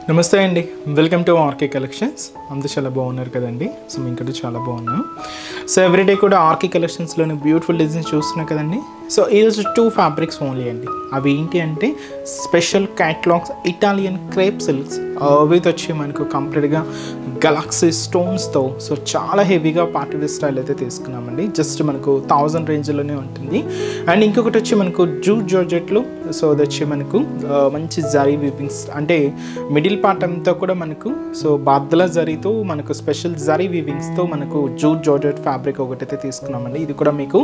నమస్తే అండి, welcome to RK collections. అందరూ చాలా బాగున్నారు కదండి. సో మేము ఇక్కడ చాలా బాగున్నాం. సో ఎవ్రీడే కూడా ఆర్కే కలెక్షన్స్లోని బ్యూటిఫుల్ డిజైన్స్ చూస్తున్నాం కదండి. సో ఈరోజు 2 ఫ్యాబ్రిక్స్ ఓన్లీ అండి. అవి ఏంటి అంటే special catalogues Italian crepe silks with వచ్చి మనకు కంప్లీట్గా గెలాక్సీ స్టోన్స్తో సో చాలా హెవీగా పార్టీ వేర్ స్టైల్ అయితే తీసుకున్నామండి. జస్ట్ మనకు 1000 రేంజ్లోనే ఉంటుంది. అండ్ ఇంకొకటి వచ్చి మనకు జూట్ జార్జెట్లు. సో అది వచ్చి మనకు మంచి జరీ వీవింగ్స్ అంటే మిడిల్ పార్ట్ అంతా కూడా మనకు సో బాద్దల జరీతో మనకు స్పెషల్ జరీ వీవింగ్స్తో మనకు జూట్ జార్జెట్ ఫ్యాబ్రిక్ ఒకటైతే తీసుకున్నామండి. ఇది కూడా మీకు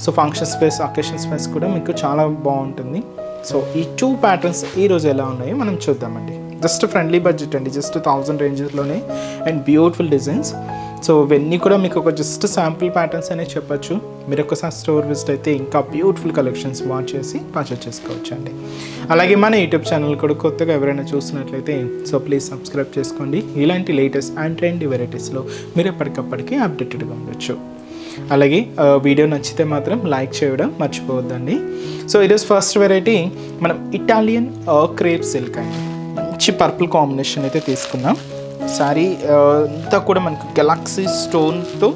so function space occasion space కూడా మీకు చాలా బాగుంటుంది. సో ఈ 2 ప్యాటర్న్స్ ఈరోజు ఎలా ఉన్నాయో మనం చూద్దామండి. జస్ట్ ఫ్రెండ్లీ బడ్జెట్ అండి, జస్ట్ 1000 రేంజెస్లోనే అండ్ బ్యూటిఫుల్ డిజైన్స్. సో ఇవన్నీ కూడా మీకు ఒక జస్ట్ శాంపుల్ ప్యాటర్న్స్ అనే చెప్పచ్చు. మీరు ఒకసారి స్టోర్ విజిట్ అయితే ఇంకా బ్యూటిఫుల్ కలెక్షన్స్ వాచ్ చేసి పర్చేస్ చేసుకోవచ్చు అండి. అలాగే మన యూట్యూబ్ ఛానల్ కూడా కొత్తగా ఎవరైనా చూస్తున్నట్లయితే సో ప్లీజ్ సబ్స్క్రైబ్ చేసుకోండి. ఇలాంటి లేటెస్ట్ అండ్ ట్రెండీ వెరైటీస్లో మీరు ఎప్పటికప్పటికీ అప్డేటెడ్గా ఉండొచ్చు. అలాగే వీడియో నచ్చితే మాత్రం లైక్ చేయడం మర్చిపోవద్దండి. సో ఈరోజు ఫస్ట్ వెరైటీ మనం ఇటాలియన్ క్రేప్ సిల్క్ అండి. మంచి పర్పుల్ కాంబినేషన్ అయితే తీసుకున్నాం. శారీ అంతా కూడా మనకు గెలాక్సీ స్టోన్తో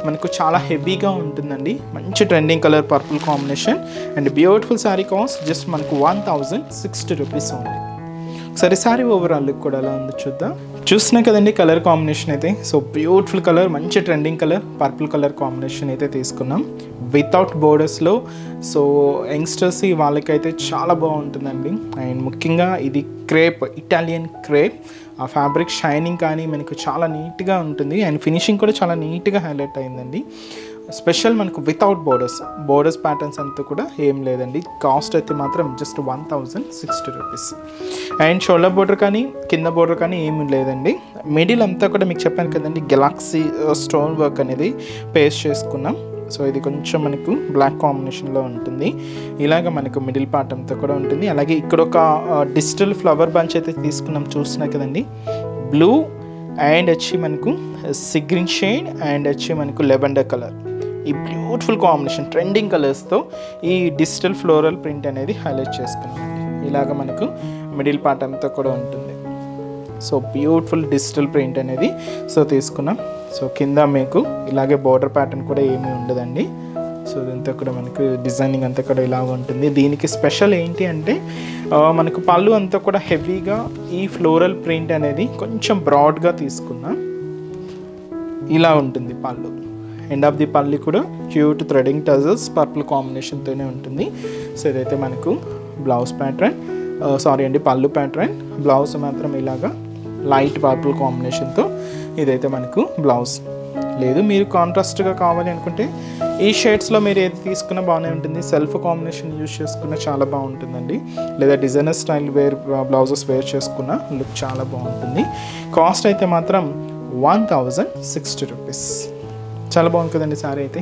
మనకు చాలా హెవీగా ఉంటుందండి. మంచి trending colour purple combination and beautiful sari cost just మనకు 1060 రూపీస్ ఉంది. సరే శారీ ఓవరాల్ లుక్ కూడా ఎలా ఉందో చూద్దాం. చూస్తున్నాయి కదండి కలర్ కాంబినేషన్ అయితే. సో బ్యూటిఫుల్ కలర్, మంచి trending colour purple colour combination అయితే తీసుకున్నాం వితౌట్ బోర్డర్స్లో. సో యంగ్స్టర్స్ వాళ్ళకైతే చాలా బాగుంటుందండి. అండ్ ముఖ్యంగా ఇది క్రేప్, ఇటాలియన్ క్రేప్. ఆ ఫ్యాబ్రిక్ షైనింగ్ కానీ మనకు చాలా నీట్గా ఉంటుంది అండ్ ఫినిషింగ్ కూడా చాలా నీట్గా హైలైట్ అయిందండి. స్పెషల్ మనకు వితౌట్ బోర్డర్స్ ప్యాటర్న్స్ అంతా కూడా ఏం లేదండి. కాస్ట్ అయితే మాత్రం just 1060 rupees. And shoulder border కానీ కింద బోర్డర్ కానీ ఏమి లేదండి. మిడిల్ అంతా కూడా మీకు చెప్పాను కదండి గెలాక్సీ స్టోన్ వర్క్ అనేది పేస్ట్ చేసుకున్నాం. సో ఇది కొంచెం మనకు బ్లాక్ కాంబినేషన్లో ఉంటుంది. ఇలాగ మనకు మిడిల్ పార్ట్ అంతా కూడా ఉంటుంది. అలాగే ఇక్కడ ఒక డిజిటల్ ఫ్లవర్ బంచ్ అయితే తీసుకున్నాం. చూస్తున్నాయి కదండి బ్లూ అండ్ వచ్చి మనకు సిగ్రీన్ షేడ్ అండ్ వచ్చి మనకు లెవెండర్ కలర్. ఈ బ్యూటిఫుల్ కాంబినేషన్ ట్రెండింగ్ కలర్స్తో ఈ డిజిటల్ ఫ్లోరల్ ప్రింట్ అనేది హైలైట్ చేసుకున్నాం. ఇలాగ మనకు మిడిల్ పార్ట్ అంతా కూడా ఉంటుంది. సో బ్యూటిఫుల్ డిజిటల్ ప్రింట్ అనేది సో తీసుకున్నాం. సో కింద మీకు ఇలాగే బోర్డర్ ప్యాటర్న్ కూడా ఏమీ ఉండదండి. సో ఇదంతా కూడా మనకు డిజైనింగ్ అంతా కూడా ఇలాగ ఉంటుంది. దీనికి స్పెషల్ ఏంటి అంటే మనకు పళ్ళు అంతా కూడా హెవీగా ఈ ఫ్లోరల్ ప్రింట్ అనేది కొంచెం బ్రాడ్గా తీసుకున్నాం. ఇలా ఉంటుంది పళ్ళు. ఎండ్ ఆఫ్ ది పళ్ళు కూడా క్యూట్ థ్రెడింగ్ టజల్స్ పర్పుల్ కాంబినేషన్తోనే ఉంటుంది. సో ఇదైతే మనకు బ్లౌజ్ ప్యాటర్న్, సారీ అండి పళ్ళు ప్యాటర్న్. బ్లౌజ్ మాత్రం ఇలాగా లైట్ పర్పుల్ కాంబినేషన్తో ఇదైతే మనకు బ్లౌజ్. లేదు మీరు కాంట్రాస్ట్గా కావాలి అనుకుంటే ఈ షేడ్స్లో మీరు ఏది తీసుకున్నా బాగానే ఉంటుంది. సెల్ఫ్ కాంబినేషన్ యూజ్ చేసుకున్నా చాలా బాగుంటుందండి. లేదా డిజైనర్ స్టైల్ బ్లౌజెస్ వేర్ చేసుకున్న లుక్ చాలా బాగుంటుంది. కాస్ట్ అయితే మాత్రం 1060 రూపీస్. చాలా బాగుంది కదండి సారీ అయితే.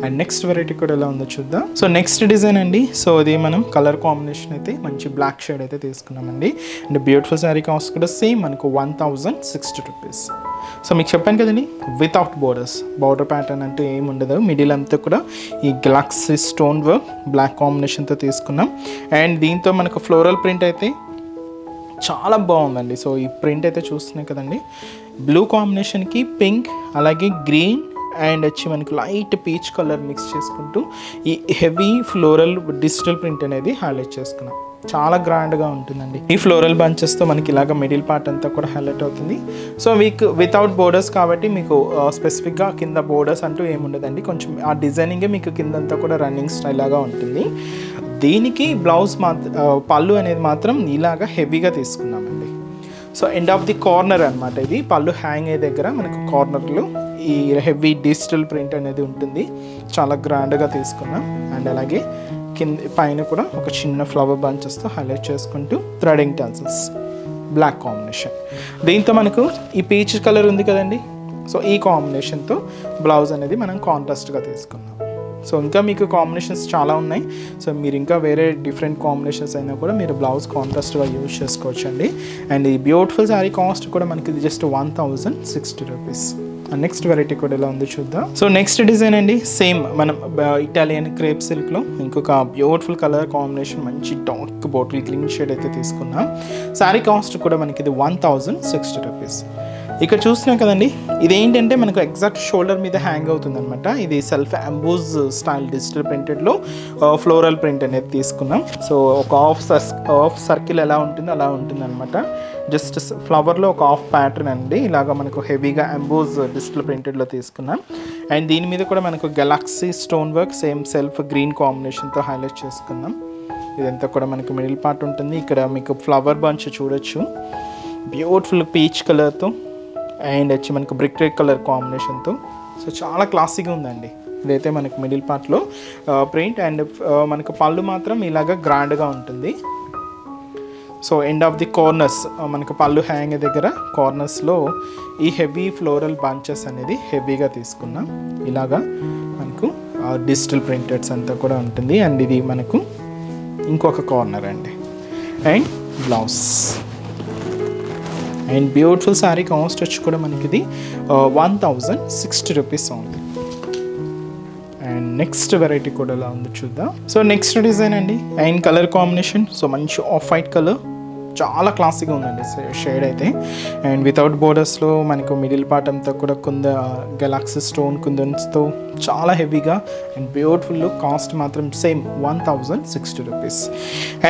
అండ్ నెక్స్ట్ వెరైటీ కూడా ఎలా ఉందో చూద్దాం. సో నెక్స్ట్ డిజైన్ అండి. సో అది మనం కలర్ కాంబినేషన్ అయితే మంచి బ్లాక్ షేడ్ అయితే తీసుకున్నామండి. అండ్ బ్యూటిఫుల్ శారీ కాస్ట్ కూడా సేమ్ మనకు 1060 రూపీస్. సో మీకు చెప్పాను కదండి వితౌట్ బోర్డర్ ప్యాటర్న్ అంటే ఏమి ఉండదు. మిడిల్ అంతా కూడా ఈ గెలాక్సీ స్టోన్ వర్క్ బ్లాక్ కాంబినేషన్తో తీసుకున్నాం. అండ్ దీంతో మనకు ఫ్లోరల్ ప్రింట్ అయితే చాలా బాగుందండి. సో ఈ ప్రింట్ అయితే చూస్తున్నాయి కదండి బ్లూ కాంబినేషన్కి పింక్ అలాగే గ్రీన్ అండ్ వచ్చి మనకు లైట్ పీచ్ కలర్ మిక్స్ చేసుకుంటూ ఈ హెవీ ఫ్లోరల్ డిజిటల్ ప్రింట్ అనేది హైలైట్ చేసుకున్నాం. చాలా గ్రాండ్గా ఉంటుందండి. ఈ ఫ్లోరల్ బంచెస్తో మనకి ఇలాగ మిడిల్ పార్ట్ అంతా కూడా హైలైట్ అవుతుంది. సో మీకు వితౌట్ బోర్డర్స్ కాబట్టి మీకు స్పెసిఫిక్గా కింద బోర్డర్స్ అంటూ ఏముండదండి. కొంచెం ఆ డిజైనింగే మీకు కిందంతా కూడా రన్నింగ్ స్టైల్ లాగా ఉంటుంది. దీనికి బ్లౌజ్ పళ్ళు అనేది మాత్రం ఇలాగా హెవీగా తీసుకున్నామండి. So end of the corner అనమాట. ఇది పళ్ళు హ్యాంగ్ అయ్యే దగ్గర మనకు కార్నర్లో ఈ హెవీ డిజిటల్ ప్రింట్ అనేది ఉంటుంది. చాలా గ్రాండ్గా తీసుకున్నాం. అండ్ అలాగే పైన కూడా ఒక చిన్న ఫ్లవర్ బంచెస్తో హైలైట్ చేసుకుంటూ థ్రెడింగ్ టజల్స్ బ్లాక్ కాంబినేషన్. దీంతో మనకు ఈ పీచ్ కలర్ ఉంది కదండి. సో ఈ కాంబినేషన్తో బ్లౌజ్ అనేది మనం కాంట్రాస్ట్గా తీసుకున్నాం. సో ఇంకా మీకు కాంబినేషన్స్ చాలా ఉన్నాయి. సో మీరు ఇంకా వేరే డిఫరెంట్ కాంబినేషన్స్ అయినా కూడా మీరు బ్లౌజ్ కాంట్రాస్ట్గా యూజ్ చేసుకోవచ్చు అండి. అండ్ ఈ బ్యూటిఫుల్ శారీ కాస్ట్ కూడా మనకి ఇది జస్ట్ 1060 రూపీస్. నెక్స్ట్ వెరైటీ కూడా ఎలా ఉందో చూద్దాం. సో నెక్స్ట్ డిజైన్ అండి, సేమ్ మనం ఇటాలియన్ క్రేప్ సిల్క్లో ఇంకొక బ్యూటిఫుల్ కలర్ కాంబినేషన్, మంచి డార్క్ బాటిల్ గ్రీన్ షేడ్ అయితే తీసుకున్నాం. శారీ కాస్ట్ కూడా మనకి ఇది 1060 రూపీస్. ఇక్కడ చూస్తున్నాం కదండి, ఇదేంటంటే మనకు ఎగ్జాక్ట్ షోల్డర్ మీద హ్యాంగ్ అవుతుంది అనమాట. ఇది సెల్ఫ్ ఎంబోజ్ స్టైల్ డిజిటల్ ప్రింటెడ్లో ఫ్లోరల్ ప్రింట్ అనేది తీసుకున్నాం. సో ఒక హాఫ్ సర్కిల్ ఎలా ఉంటుందో అలా ఉంటుంది అనమాట. జస్ట్ ఫ్లవర్లో ఒక హాఫ్ ప్యాటర్న్ అండి, ఇలాగ మనకు హెవీగా ఎంబోజ్ డిజిటల్ ప్రింటెడ్లో తీసుకున్నాం. అండ్ దీని మీద కూడా మనకు Galaxy stone work same self green కాంబినేషన్తో హైలైట్ చేసుకున్నాం. ఇదంతా కూడా మనకు మిడిల్ పార్ట్ ఉంటుంది. ఇక్కడ మీకు ఫ్లవర్ బంచ్ చూడొచ్చు, బ్యూటిఫుల్ పీచ్ కలర్తో అండ్ వచ్చి మనకు బ్రిక్ రెడ్ కలర్ కాంబినేషన్తో. సో చాలా క్లాసీగా ఉందండి. ఇదైతే మనకు మిడిల్ పార్ట్లో ప్రింట్ అండ్ మనకు పళ్ళు మాత్రం ఇలాగ గ్రాండ్గా ఉంటుంది. So end of the corners మనకు పళ్ళు హ్యాంగ్ దగ్గర కార్నర్స్లో ఈ హెవీ ఫ్లోరల్ బంచెస్ అనేది హెవీగా తీసుకున్నాం. ఇలాగా మనకు డిజిటల్ ప్రింటెడ్స్ అంతా కూడా ఉంటుంది. అండ్ ఇది మనకు ఇంకొక కార్నర్ అండి. And blouse and beautiful sari cost వచ్చి కూడా మనకి ఇది 1060 రూపీస్ ఉంది. అండ్ నెక్స్ట్ వెరైటీ కూడా ఎలా ఉందో చూద్దాం. సో నెక్స్ట్ డిజైన్ అండి, అండ్ కలర్ కాంబినేషన్ సో మంచి ఆఫ్ వైట్ కలర్, చాలా క్లాసిక్గా ఉందండి షేడ్ అయితే. అండ్ వితౌట్ బోర్డర్స్లో మనకు మిడిల్ పార్ట్ అంతా కూడా గెలాక్సీ స్టోన్ కుందన్స్తో చాలా హెవీగా అండ్ బ్యూటిఫుల్. కాస్ట్ మాత్రం సేమ్ 1060 రూపీస్.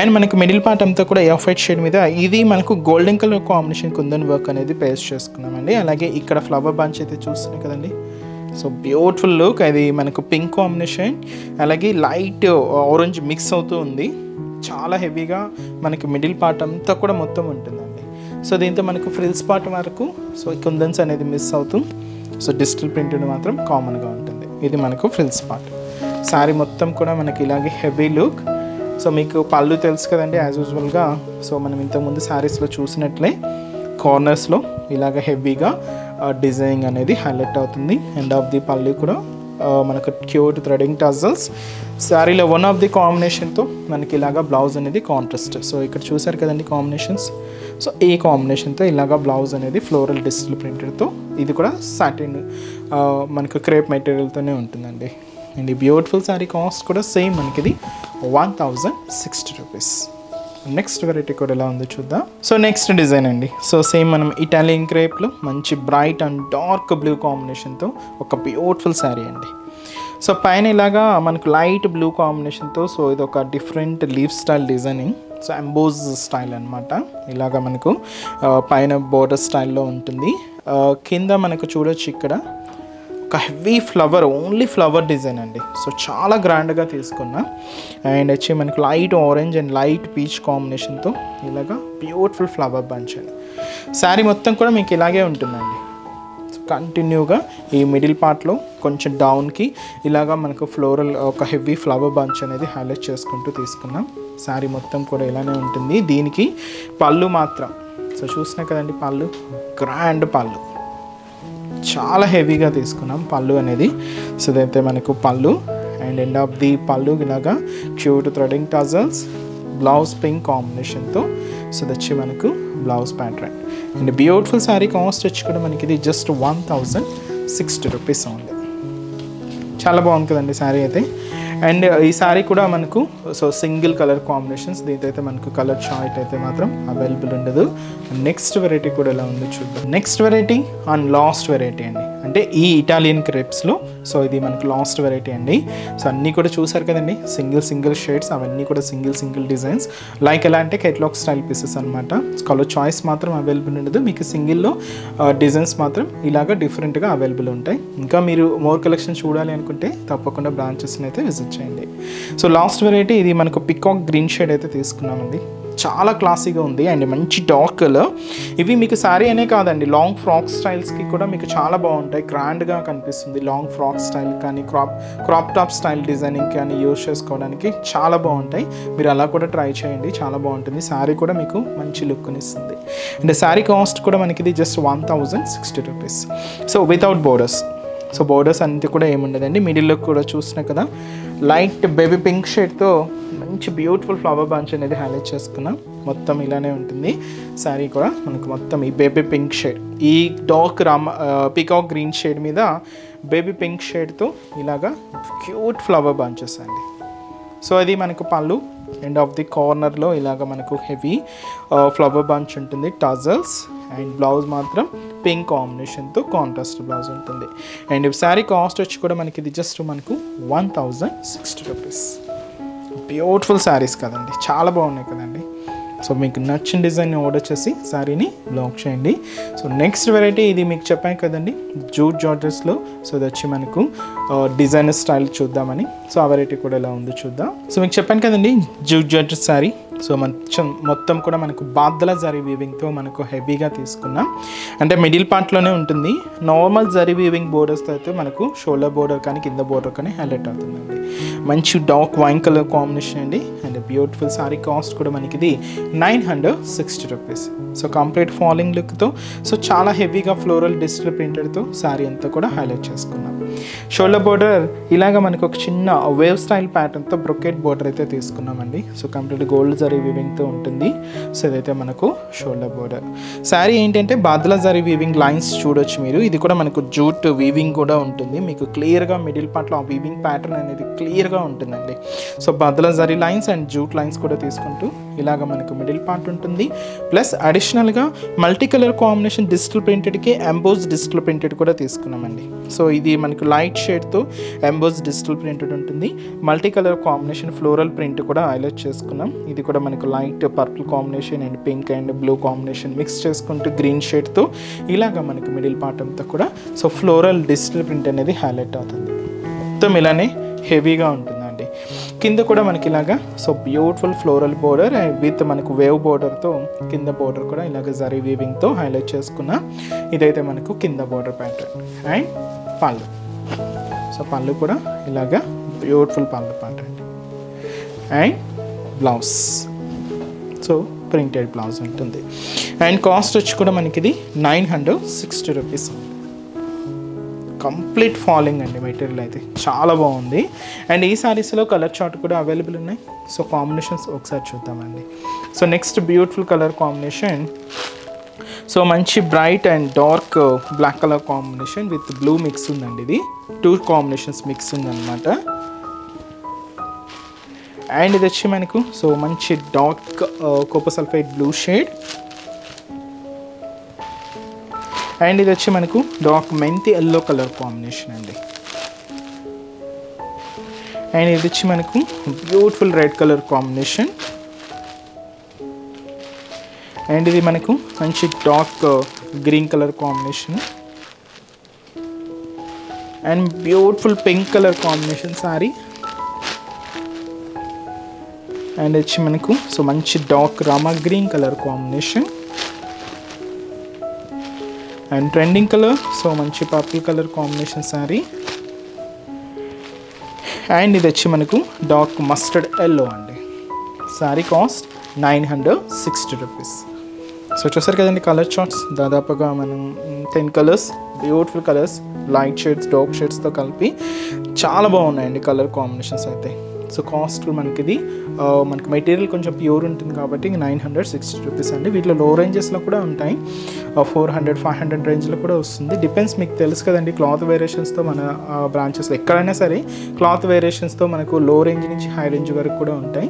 అండ్ మనకు మిడిల్ పార్ట్ అంతా కూడా ఆఫ్ వైట్ షేడ్ మీద ఇది మనకు golden colour combination kundan work అనేది పేస్ట్ చేసుకున్నామండి. అలాగే ఇక్కడ ఫ్లవర్ బంచ్ అయితే చూస్తున్నాయి కదండి, సో బ్యూటిఫుల్ లుక్. అది మనకు పింక్ కాంబినేషన్ అలాగే లైట్ ఆరెంజ్ మిక్స్ అవుతూ ఉంది. చాలా హెవీగా మనకి మిడిల్ పార్ట్ అంతా కూడా మొత్తం ఉంటుందండి. సో దీంతో మనకు ఫ్రిల్స్ పార్ట్ వరకు సో కుందన్స్ అనేది మిస్ అవుతూ సో డిజిటల్ ప్రింటెడ్ మాత్రం కామన్గా ఉంటుంది. ఇది మనకు ఫ్రిల్స్ పార్ట్. శారీ మొత్తం కూడా మనకి ఇలాగే హెవీ లుక్. సో మీకు పళ్ళు తెలుసు కదండి యాజ్ యూజువల్గా. సో మనం ఇంతకుముందు శారీస్లో చూసినట్లే కార్నర్స్లో ఇలాగ హెవీగా డిజైనింగ్ అనేది హైలైట్ అవుతుంది. ఎండ్ ఆఫ్ ది పళ్ళు కూడా మనకు క్యూట్ థ్రెడింగ్ టజల్స్. శారీలో వన్ ఆఫ్ ది కాంబినేషన్తో మనకి ఇలాగా బ్లౌజ్ అనేది కాంట్రాస్ట్. సో ఇక్కడ చూసారు కదండి కాంబినేషన్స్. సో ఈ కాంబినేషన్తో ఇలాగా బ్లౌజ్ అనేది ఫ్లోరల్ డిజిటల్ ప్రింటెడ్తో, ఇది కూడా సాటిన్ మనకు క్రేప్ మెటీరియల్తోనే ఉంటుందండి. అండ్ ఈ బ్యూటిఫుల్ శారీ కాస్ట్ కూడా సేమ్ మనకి ఇది 1060 రూపీస్. నెక్స్ట్ వెరైటీ కూడా ఎలా ఉందో చూద్దాం. సో నెక్స్ట్ డిజైన్ అండి, సో సేమ్ మనం ఇటాలియన్ క్రేప్లో మంచి బ్రైట్ అండ్ డార్క్ బ్లూ కాంబినేషన్తో ఒక బ్యూటిఫుల్ శారీ అండి. సో పైన ఇలాగా మనకు లైట్ బ్లూ కాంబినేషన్తో సో ఇది ఒక different leaf style designing. So emboss style అనమాట. ఇలాగా మనకు పైన బోర్డర్ స్టైల్లో ఉంటుంది. కింద మనకు చూడొచ్చు ఇక్కడ ఒక heavy flower, only flower design అండి. సో చాలా గ్రాండ్గా తీసుకున్నా. అండ్ వచ్చి మనకు light orange and light peach కాంబినేషన్తో ఇలాగా బ్యూటిఫుల్ ఫ్లవర్ బంచ్ అండి. శారీ మొత్తం కూడా మీకు ఇలాగే ఉంటుందండి. సో కంటిన్యూగా ఈ మిడిల్ పార్ట్లో కొంచెం డౌన్కి ఇలాగా మనకు ఫ్లోరల్ ఒక హెవీ ఫ్లవర్ బంచ్ అనేది హైలైట్ చేసుకుంటూ తీసుకున్నాం. శారీ మొత్తం కూడా ఇలానే ఉంటుంది. దీనికి పళ్ళు మాత్రం సో చూసినా కదండి, పళ్ళు గ్రాండ్ పళ్ళు, చాలా హెవీగా తీసుకున్నాం పళ్ళు అనేది. సో ఇదైతే మనకు పళ్ళు అండ్ ఎండ్ ఆఫ్ ది పళ్ళు ఇలాగా cute threading tassels, blouse pink కాంబినేషన్తో. సో ఇది వచ్చి మనకు blouse pattern. And beautiful sari cost వచ్చి కూడా మనకి ఇది జస్ట్ 1060 రూపీస్ ఉంది. చాలా బాగుంది కదండి శారీ అయితే. అండ్ ఈ శారీ కూడా మనకు సో సింగిల్ కలర్ కాంబినేషన్స్, దీంతో అయితే మనకు కలర్ చార్ట్ అయితే మాత్రం అవైలబుల్ ఉండదు. నెక్స్ట్ వెరైటీ కూడా ఎలా ఉందో చూద్దాం. Next variety and last variety అండి, అంటే ఈ ఇటాలియన్ క్రేప్స్లో సో ఇది మనకు లాస్ట్ వెరైటీ అండి. సో అన్నీ కూడా చూసారు కదండి, సింగిల్ షేడ్స్, అవన్నీ కూడా సింగిల్ డిజైన్స్. లైక్ ఎలా అంటే కెట్లాగ్ స్టైల్ పీసెస్ అనమాట. కలర్ చాయిస్ మాత్రం అవైలబుల్ ఉండదు, మీకు సింగిల్లో డిజైన్స్ మాత్రం ఇలాగా డిఫరెంట్గా అవైలబుల్ ఉంటాయి. ఇంకా మీరు మోర్ కలెక్షన్ చూడాలి అనుకుంటే తప్పకుండా బ్రాంచెస్ని అయితే విజిట్ చేయండి. సో లాస్ట్ వెరైటీ ఇది మనకు పికాక్ గ్రీన్ షేడ్ అయితే తీసుకున్నామండి. చాలా క్లాసీగా ఉంది అండ్ మంచి డార్క్ కలర్. ఇవి మీకు శారీ అనే కాదండి, లాంగ్ ఫ్రాక్ స్టైల్స్కి కూడా మీకు చాలా బాగుంటాయి, గ్రాండ్గా కనిపిస్తుంది. లాంగ్ ఫ్రాక్ స్టైల్ కానీ క్రాప్ టాప్ స్టైల్ డిజైనింగ్ కానీ యూజ్ చేసుకోవడానికి చాలా బాగుంటాయి. మీరు అలా కూడా ట్రై చేయండి, చాలా బాగుంటుంది. శారీ కూడా మీకు మంచి లుక్ని ఇస్తుంది. అండ్ శారీ కాస్ట్ కూడా మనకి ఇది just 1060 rupees. So without borders. So borders అంతా కూడా ఏముండదండి. మిడిల్లో కూడా చూసినా కదా, లైట్ బేబీ పింక్ షేడ్తో మంచి బ్యూటిఫుల్ ఫ్లవర్ బంచ్ అనేది హైలైట్ చేసుకున్నాం. మొత్తం ఇలానే ఉంటుంది. శారీ కూడా మనకు మొత్తం ఈ బేబీ పింక్ షేడ్, ఈ డార్క్ పీకాక్ గ్రీన్ షేడ్ మీద బేబీ పింక్ షేడ్తో ఇలాగా క్యూట్ ఫ్లవర్ బంచెస్ అండి. సో అది మనకు పళ్ళు, ఎండ్ ఆఫ్ ది కార్నర్లో ఇలాగ మనకు హెవీ ఫ్లవర్ బంచ్ ఉంటుంది, టజల్స్. అండ్ బ్లౌజ్ మాత్రం పింక్ కాంబినేషన్తో కాంట్రాస్ట్ బ్లౌజ్ ఉంటుంది. అండ్ శారీ కాస్ట్ వచ్చి కూడా మనకి ఇది జస్ట్ మనకు 1060 రూపీస్. బ్యూటిఫుల్ శారీస్ కదండి, చాలా బాగున్నాయి కదండి. సో మీకు నచ్చిన డిజైన్ ఆర్డర్ చేసి శారీని బ్లాక్ చేయండి. సో నెక్స్ట్ వెరైటీ ఇది మీకు చెప్పాను కదండి, జూట్ జార్జెస్లో. సో ఇది వచ్చి మనకు డిజైనర్ స్టైల్ చూద్దామని. సో ఆ వెరైటీ కూడా ఎలా ఉందో చూద్దాం. సో మీకు చెప్పాను కదండి జూట్ జార్జెస్ శారీ. సో మొత్తం కూడా మనకు బాద్దల జరీ వీవింగ్తో మనకు హెవీగా తీసుకున్నాం. అంటే మిడిల్ పార్ట్లోనే ఉంటుంది. నార్మల్ జరీ వీవింగ్ బోర్డర్స్తో అయితే మనకు షోల్డర్ బోర్డర్ కానీ కింద బోర్డర్ కానీ హైలైట్ అవుతుందండి. మంచి డార్క్ వైన్ కలర్ కాంబినేషన్ అండి. అండ్ బ్యూటిఫుల్ సారీ కాస్ట్ కూడా మనకి ఇది 960 రూపీస్. సో కంప్లీట్ ఫాలింగ్ లుక్తో, సో చాలా హెవీగా ఫ్లోరల్ డిజిటల్ ప్రింటెడ్తో శారీ అంతా కూడా హైలైట్ చేసుకున్నాం. షోల్డర్ బోర్డర్ ఇలాగ మనకు ఒక చిన్న వేవ్ స్టైల్ ప్యాటర్న్తో బ్రొకెట్ బోర్డర్ అయితే తీసుకున్నామండి. సో కంప్లీట్ గోల్డ్ జరీ వీవింగ్తో ఉంటుంది. సో ఇదైతే మనకు షోల్డర్ బోర్డర్. శారీ ఏంటంటే బాద్లా జరీ వీవింగ్ లైన్స్ చూడొచ్చు మీరు. ఇది కూడా మనకు జూట్ వీవింగ్ కూడా ఉంటుంది. మీకు క్లియర్గా మిడిల్ పార్ట్లో ఆ వీవింగ్ ప్యాటర్న్ అనేది క్లియర్గా ఉంటుందండి. So badla zari lines and jute lines కూడా తీసుకుంటూ ఇలాగ మనకు మిడిల్ పార్ట్ ఉంటుంది. ప్లస్ అడిషనల్గా మల్టీ కలర్ కాంబినేషన్ డిజిటల్ ప్రింటెడ్కి ఎంబోస్ డిజిటల్ ప్రింటెడ్ కూడా తీసుకున్నామండి. సో ఇది మనకు లైట్ షేడ్తో ఎంబోస్ డిజిటల్ ప్రింటెడ్ ఉంటుంది. Multi colour combination floral print కూడా హైలైట్ చేసుకున్నాం. ఇది కూడా మనకు light purple combination and pink and blue combination mix చేసుకుంటూ గ్రీన్ షేడ్తో ఇలాగ మనకు మిడిల్ పార్ట్ అంతా కూడా సో ఫ్లోరల్ డిజిటల్ ప్రింట్ అనేది హైలైట్ అవుతుంది. మొత్తం ఇలానే హెవీగా ఉంటుందండి. కింద కూడా మనకి ఇలాగా so beautiful floral border with మనకు వేవ్ బోర్డర్తో కింద బోర్డర్ కూడా ఇలాగ జరీ వీవింగ్తో హైలైట్ చేసుకున్న ఇదైతే మనకు కింద border pattern. And pallu, so pallu కూడా ఇలాగా beautiful pallu pattern. And blouse, so printed blouse ఉంటుంది. అండ్ కాస్ట్ వచ్చి కూడా మనకి ఇది 960 రూపీస్. కంప్లీట్ ఫాలింగ్ అండి మెటీరియల్ అయితే చాలా బాగుంది. అండ్ ఈ శారీస్లో కలర్ చార్ట్ కూడా అవైలబుల్ ఉన్నాయి. సో కాంబినేషన్స్ ఒకసారి చూద్దామండి. So next beautiful colour combination, so మంచి bright and dark black colour combination with blue mix ఉందండి. ఇది 2 కాంబినేషన్స్ మిక్స్ ఉందన్నమాట. అండ్ ఇది వచ్చి మనకు సో మంచి dark copper sulphide blue shade. And ఇది వచ్చి మనకు డార్క్ మెంతి ఎల్లో కలర్ కాంబినేషన్ అండి. అండ్ ఇది వచ్చి మనకు beautiful red colour combination. And ఇది మనకు మంచి dark green colour combination. And beautiful pink colour combination sari. And వచ్చి మనకు సో మంచి dark Rama green colour combination. And trending colour so మంచి purple colour combination sari. And ఇది వచ్చి మనకు డార్క్ మస్టర్డ్ ఎల్లో అండి. Sari cost 960 rupees. సో చూసారు కదండి కలర్ చార్ట్స్, దాదాపుగా మనం 10 colours, beautiful colours, light shades dark షేడ్స్తో కలిపి చాలా బాగున్నాయండి కలర్ కాంబినేషన్స్ అయితే. సో కాస్ట్ మనకి ఇది మనకి మెటీరియల్ కొంచెం ప్యూర్ ఉంటుంది కాబట్టి 960 రూపీస్ అండి. వీటిలో లో రేంజెస్లో కూడా ఉంటాయి, 400, 500 రేంజ్లో కూడా వస్తుంది. డిపెండ్స్, మీకు తెలుసు కదండి క్లాత్ వేరియేషన్స్తో మన బ్రాంచెస్లో ఎక్కడైనా సరే క్లాత్ వేరియేషన్స్తో మనకు లో రేంజ్ నుంచి హై రేంజ్ వరకు కూడా ఉంటాయి.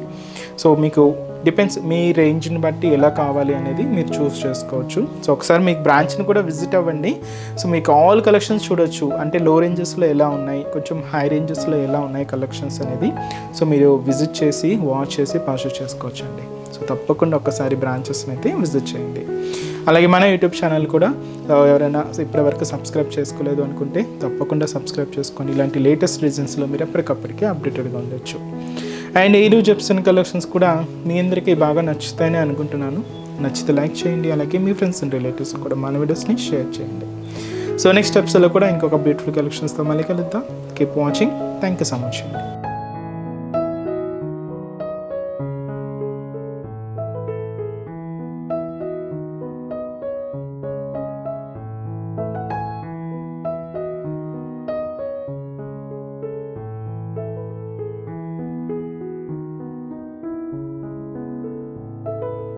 సో మీకు డిపెండ్స్, మీ రేంజ్ని బట్టి ఎలా కావాలి అనేది మీరు చూస్ చేసుకోవచ్చు. సో ఒకసారి మీకు బ్రాంచ్ని కూడా విజిట్ అవ్వండి. సో మీకు ఆల్ కలెక్షన్స్ చూడొచ్చు, అంటే లో రేంజెస్లో ఎలా ఉన్నాయి, కొంచెం హై రేంజెస్లో ఎలా ఉన్నాయి కలెక్షన్స్ అనేది. సో మీరు విజిట్ చేసి వాచ్ చేసి పర్చేస్ చేసుకోవచ్చు అండి. సో తప్పకుండా ఒక్కసారి బ్రాంచెస్ని అయితే విజిట్ చేయండి. అలాగే మన యూట్యూబ్ ఛానల్ కూడా ఎవరైనా ఇప్పటివరకు సబ్స్క్రైబ్ చేసుకోలేదు అనుకుంటే తప్పకుండా సబ్స్క్రైబ్ చేసుకోండి. ఇలాంటి లేటెస్ట్ డిజైన్స్లో మీరు ఎప్పటికప్పటికీ అప్డేటెడ్గా ఉండొచ్చు. అండ్ ఈ రోజు చెప్తున్న కలెక్షన్స్ కూడా మీ అందరికీ బాగా నచ్చుతాయని అనుకుంటున్నాను. నచ్చితే లైక్ చేయండి, అలాగే మీ ఫ్రెండ్స్ అండ్ రిలేటివ్స్ కూడా మన వీడియోస్ని షేర్ చేయండి. సో నెక్స్ట్ ఎపిసోడ్లో కూడా ఇంకొక బ్యూటిఫుల్ కలెక్షన్స్తో మళ్ళీ కలుద్దాం. Keep watching. Thank you so much అండి.